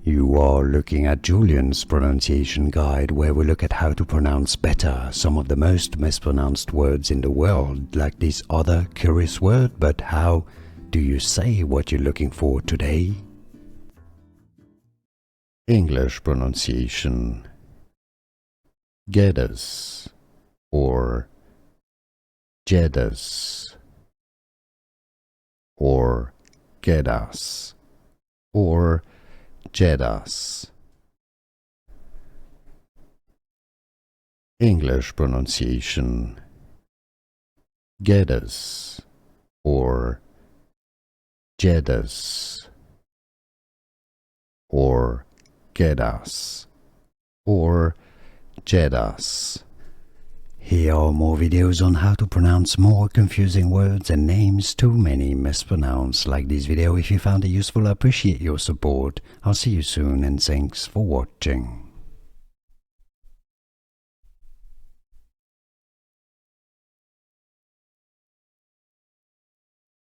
You are looking at Julian's pronunciation guide, where we look at how to pronounce better some of the most mispronounced words in the world, like this other curious word. But how do you say what you're looking for today? English pronunciation: Gedas or Gedas or Gedas or Gedas. English pronunciation: Gedas or Gedas or Gedas or Gedas. Here are more videos on how to pronounce more confusing words and names too many mispronounced. Like this video if you found it useful. I appreciate your support. I'll see you soon and thanks for watching.